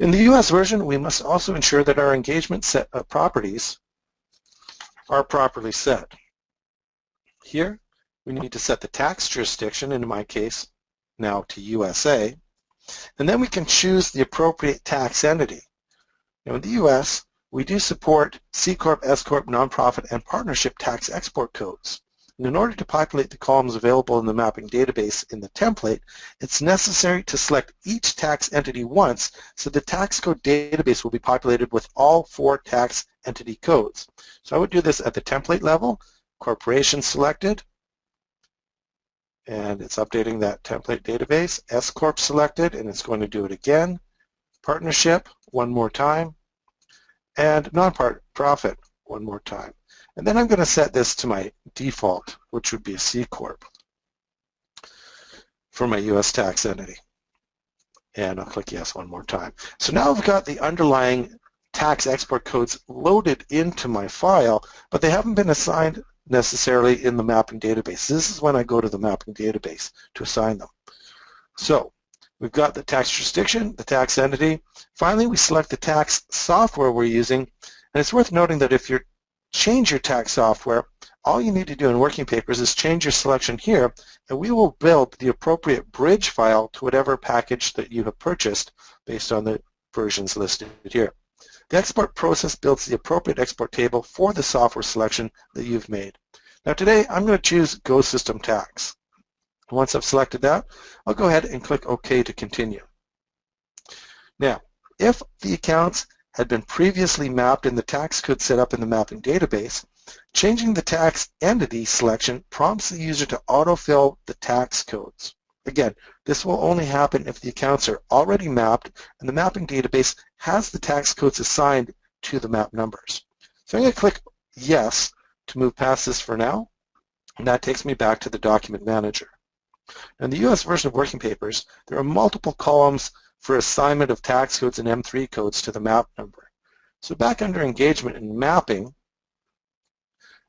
In the US version, we must also ensure that our engagement properties are properly set. Here, we need to set the tax jurisdiction, in my case, now to USA, and then we can choose the appropriate tax entity. Now, in the US, we do support C Corp, S Corp, nonprofit, and partnership tax export codes. And in order to populate the columns available in the mapping database in the template, it's necessary to select each tax entity once, so the tax code database will be populated with all 4 tax entity codes. So I would do this at the template level, corporation selected, and it's updating that template database. S Corp selected, and it's going to do it again. Partnership, one more time, and nonprofit, one more time. And then I'm going to set this to my default, which would be a C Corp for my US tax entity. And I'll click yes one more time. So now I've got the underlying tax export codes loaded into my file, but they haven't been assigned necessarily in the mapping database. This is when I go to the mapping database to assign them. So we've got the tax jurisdiction, the tax entity. Finally, we select the tax software we're using. And it's worth noting that if you change your tax software, all you need to do in Working Papers is change your selection here, and we will build the appropriate bridge file to whatever package that you have purchased based on the versions listed here. The export process builds the appropriate export table for the software selection that you've made. Now today, I'm going to choose Go System Tax. Once I've selected that, I'll go ahead and click OK to continue. Now, if the accounts had been previously mapped in the tax code set up in the mapping database, changing the tax entity selection prompts the user to autofill the tax codes. Again, this will only happen if the accounts are already mapped and the mapping database has the tax codes assigned to the map numbers. So I'm going to click yes to move past this for now, and that takes me back to the document manager. In the US version of Working Papers, there are multiple columns for assignment of tax codes and M3 codes to the map number. So back under Engagement and Mapping,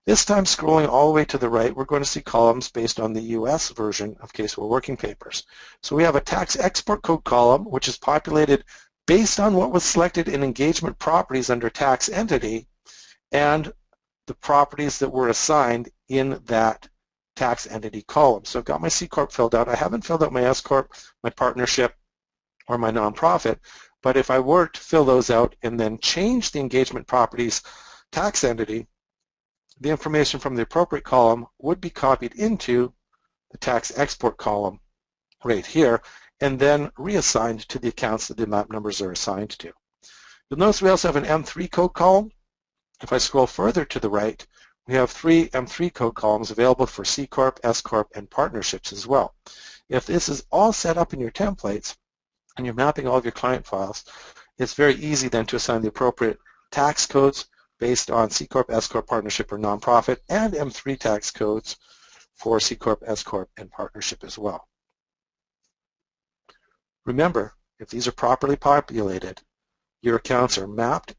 this time scrolling all the way to the right, we're going to see columns based on the US version of Caseware Working Papers. So we have a tax export code column, which is populated based on what was selected in Engagement Properties under Tax Entity and the properties that were assigned in that tax entity column. So I've got my C Corp filled out. I haven't filled out my S Corp, my partnership, or my nonprofit, but if I were to fill those out and then change the Engagement Properties tax entity, the information from the appropriate column would be copied into the tax export column right here and then reassigned to the accounts that the map numbers are assigned to. You'll notice we also have an M3 code column. If I scroll further to the right, we have 3 M3 code columns available for C Corp, S Corp, and partnerships as well. If this is all set up in your templates and you're mapping all of your client files, it's very easy then to assign the appropriate tax codes based on C Corp, S Corp, partnership, or nonprofit, and M3 tax codes for C Corp, S Corp, and partnership as well. Remember, if these are properly populated, your accounts are mapped,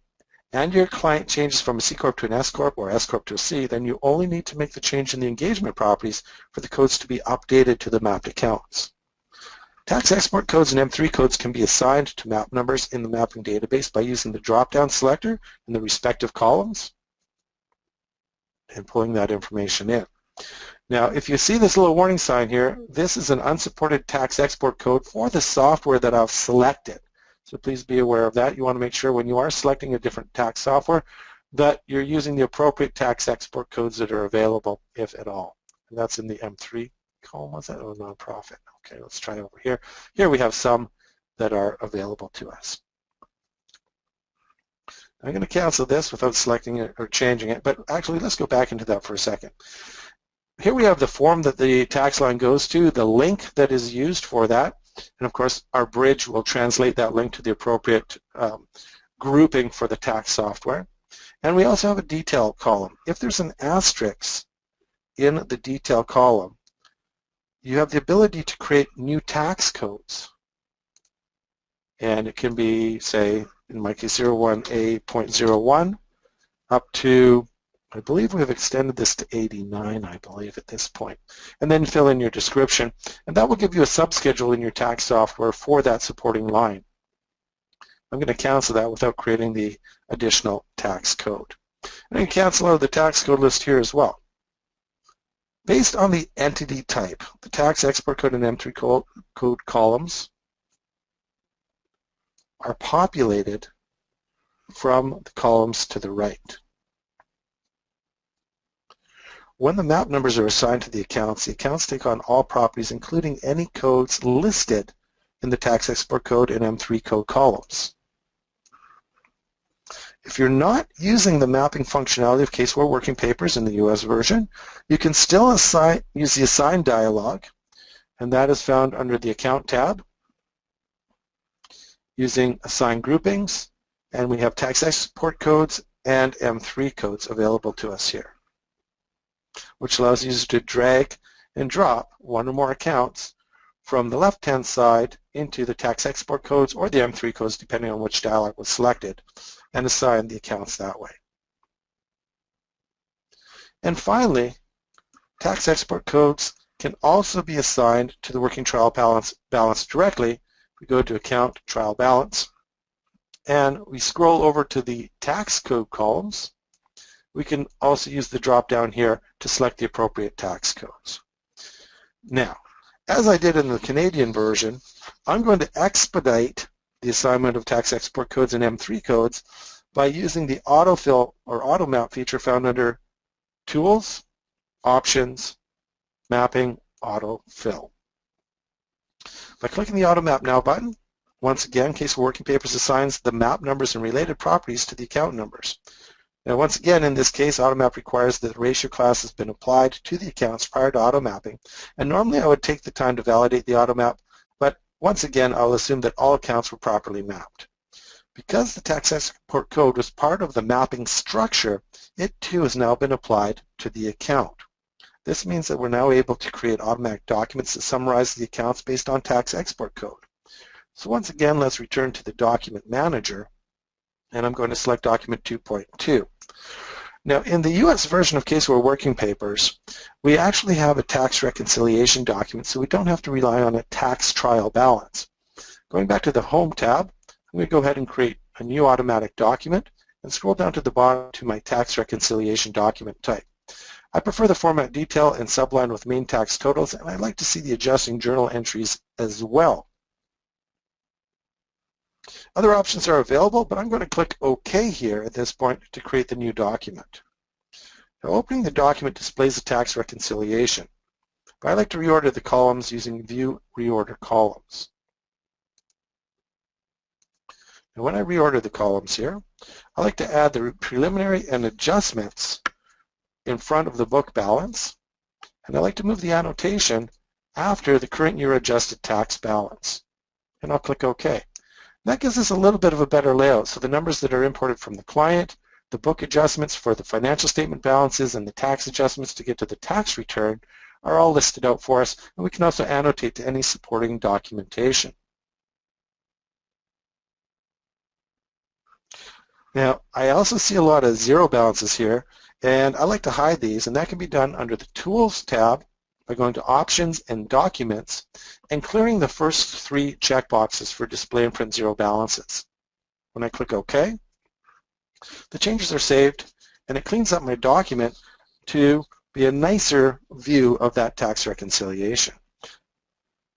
and your client changes from a C Corp to an S Corp or S Corp to a C, then you only need to make the change in the engagement properties for the codes to be updated to the mapped accounts. Tax export codes and M3 codes can be assigned to map numbers in the mapping database by using the drop-down selector in the respective columns and pulling that information in. Now, if you see this little warning sign here, this is an unsupported tax export code for the software that I've selected. So please be aware of that. You want to make sure when you are selecting a different tax software that you're using the appropriate tax export codes that are available, if at all. And that's in the M3 column. What's that? Oh, nonprofit. Okay, let's try over here. Here we have some that are available to us. I'm going to cancel this without selecting it or changing it, but actually let's go back into that for a second. Here we have the form that the tax line goes to, the link that is used for that, and of course our bridge will translate that link to the appropriate grouping for the tax software. And we also have a detail column. If there's an asterisk in the detail column, you have the ability to create new tax codes. And it can be, say, in my case, 01A.01 up to, I believe we've extended this to 89, I believe, at this point. And then fill in your description. And that will give you a subschedule in your tax software for that supporting line. I'm going to cancel that without creating the additional tax code. And I can cancel out the tax code list here as well. Based on the entity type, the tax export code and M3 code columns are populated from the columns to the right. When the map numbers are assigned to the accounts take on all properties, including any codes listed in the tax export code and M3 code columns. If you're not using the mapping functionality of Caseware Working Papers in the US version, you can still use the Assign dialog, and that is found under the Account tab, using Assign Groupings, and we have tax export codes and M3 codes available to us here, which allows users to drag and drop one or more accounts from the left-hand side into the tax export codes or the M3 codes, depending on which dialog was selected, and assign the accounts that way. And finally, tax export codes can also be assigned to the working trial balance directly. We go to Account Trial Balance, and we scroll over to the tax code columns. We can also use the drop-down here to select the appropriate tax codes. Now, as I did in the Canadian version, I'm going to expedite the assignment of tax export codes and M3 codes by using the autofill or auto map feature found under Tools, Options, Mapping, Autofill. By clicking the Auto Map Now button, once again, Caseware Working Papers assigns the map numbers and related properties to the account numbers. Now, once again, in this case, AutoMap requires that the ratio class has been applied to the accounts prior to auto mapping. And normally I would take the time to validate the AutoMap, but once again, I'll assume that all accounts were properly mapped. Because the tax export code was part of the mapping structure, it too has now been applied to the account. This means that we're now able to create automatic documents that summarize the accounts based on tax export code. So once again, let's return to the Document Manager, and I'm going to select Document 2.2. Now, in the US version of Caseware Working Papers, we actually have a tax reconciliation document, so we don't have to rely on a tax trial balance. Going back to the Home tab, I'm going to go ahead and create a new automatic document and scroll down to the bottom to my tax reconciliation document type. I prefer the format detail and subline with main tax totals, and I'd like to see the adjusting journal entries as well. Other options are available, but I'm going to click OK here at this point to create the new document. Now, opening the document displays the tax reconciliation, but I like to reorder the columns using View Reorder Columns. And when I reorder the columns here, I like to add the preliminary and adjustments in front of the book balance, and I like to move the annotation after the current year adjusted tax balance. And I'll click OK. That gives us a little bit of a better layout. So the numbers that are imported from the client, the book adjustments for the financial statement balances, and the tax adjustments to get to the tax return are all listed out for us, and we can also annotate to any supporting documentation. Now, I also see a lot of zero balances here, and I like to hide these, and that can be done under the Tools tab by going to Options and Documents and clearing the first three checkboxes for Display and Print Zero Balances. When I click OK, the changes are saved, and it cleans up my document to be a nicer view of that tax reconciliation.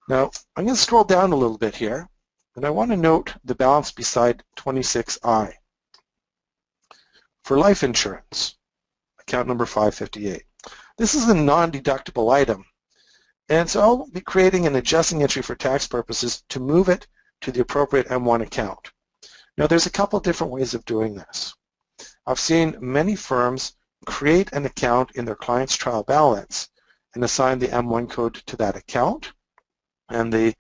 Now, I'm going to scroll down a little bit here, and I want to note the balance beside 26I. For life insurance, account number 558. This is a non-deductible item, and so I'll be creating an adjusting entry for tax purposes to move it to the appropriate M1 account. Now, there's a couple different ways of doing this. I've seen many firms create an account in their client's trial balance and assign the M1 code to that account and the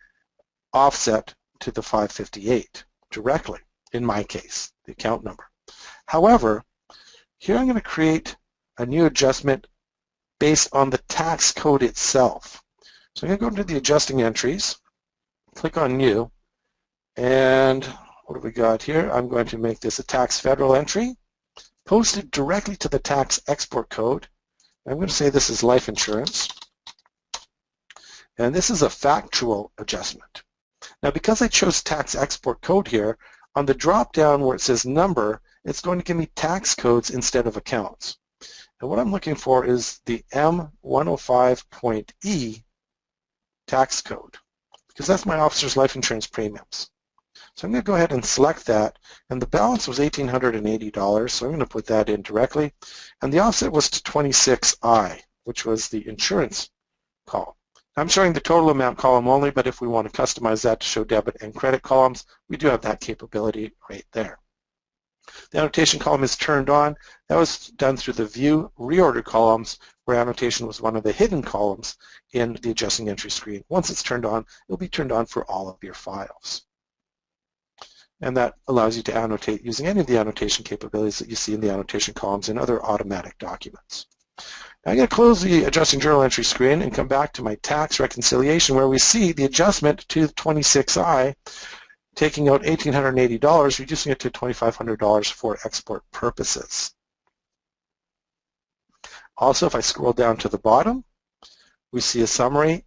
offset to the 558 directly, in my case, the account number. However, here I'm going to create a new adjustment based on the tax code itself. So I'm going to go into the adjusting entries, click on New, and what have we got here? I'm going to make this a tax federal entry, posted directly to the tax export code. I'm going to say this is life insurance, and this is a factual adjustment. Now, because I chose tax export code here, on the drop-down where it says number, it's going to give me tax codes instead of accounts. And what I'm looking for is the M105.E tax code, because that's my officer's life insurance premiums. So I'm going to go ahead and select that, and the balance was $1,880, so I'm going to put that in directly. And the offset was to 26I, which was the insurance column. I'm showing the total amount column only, but if we want to customize that to show debit and credit columns, we do have that capability right there. The annotation column is turned on. That was done through the View Reorder columns, where annotation was one of the hidden columns in the adjusting entry screen. Once it's turned on, it'll be turned on for all of your files. And that allows you to annotate using any of the annotation capabilities that you see in the annotation columns and other automatic documents. Now I'm going to close the adjusting journal entry screen and come back to my tax reconciliation, where we see the adjustment to 26I, taking out $1,880, reducing it to $2,500 for export purposes. Also, if I scroll down to the bottom, we see a summary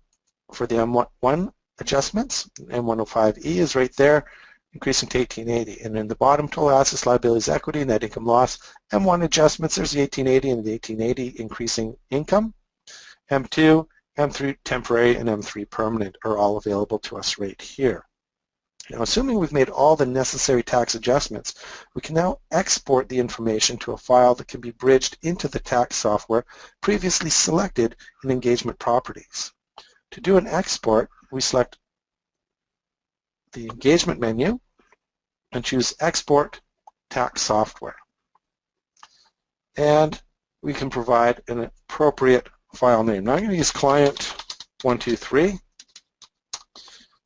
for the M1 adjustments. M105E is right there, increasing to $1,880. And in the bottom, total assets, liabilities, equity, net income loss. M1 adjustments, there's the $1,880 and the $1,880 increasing income. M2, M3 temporary, and M3 permanent are all available to us right here. Now, assuming we've made all the necessary tax adjustments, we can now export the information to a file that can be bridged into the tax software previously selected in Engagement Properties. To do an export, we select the Engagement menu and choose Export Tax Software. And we can provide an appropriate file name. Now I'm going to use Client 123.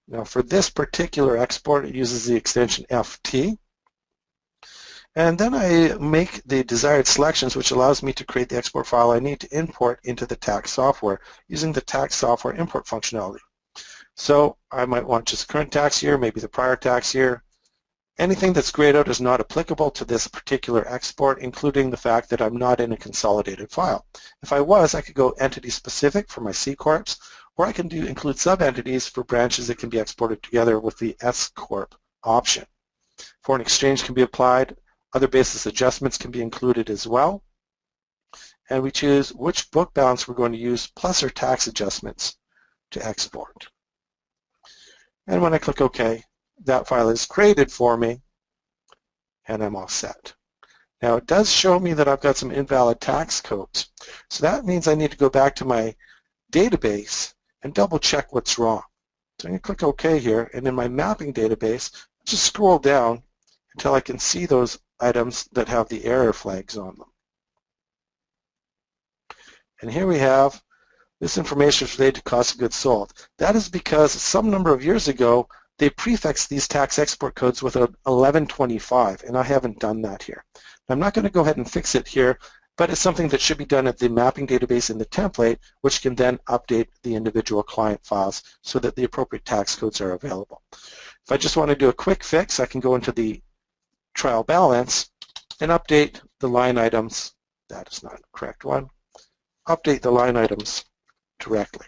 Now for this particular export, it uses the extension FT. And then I make the desired selections, which allows me to create the export file I need to import into the tax software using the tax software import functionality. So I might want just current tax year, maybe the prior tax year. Anything that's grayed out is not applicable to this particular export, including the fact that I'm not in a consolidated file. If I was, I could go entity specific for my C Corps, or I can include sub-entities for branches that can be exported together with the S Corp option. Foreign exchange can be applied. Other basis adjustments can be included as well. And we choose which book balance we're going to use plus our tax adjustments to export. And when I click OK, that file is created for me, and I'm all set. Now it does show me that I've got some invalid tax codes. So that means I need to go back to my database and double check what's wrong. So I'm going to click OK here, and in my mapping database, just scroll down until I can see those items that have the error flags on them. And here we have this information is related to cost of goods sold. That is because some number of years ago, they prefixed these tax export codes with a 1125, and I haven't done that here. I'm not going to go ahead and fix it here, but it's something that should be done at the mapping database in the template, which can then update the individual client files so that the appropriate tax codes are available. If I just want to do a quick fix, I can go into the trial balance and update the line items. That is not the correct one. Update the line items directly.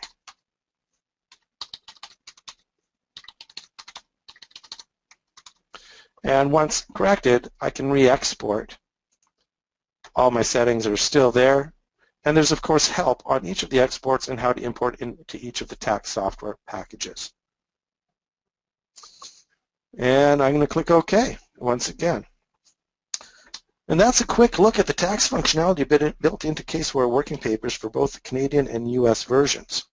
And once corrected, I can re-export. All my settings are still there. And there's, of course, help on each of the exports and how to import into each of the tax software packages. And I'm going to click OK once again. And that's a quick look at the tax functionality built into Caseware working papers for both the Canadian and US versions.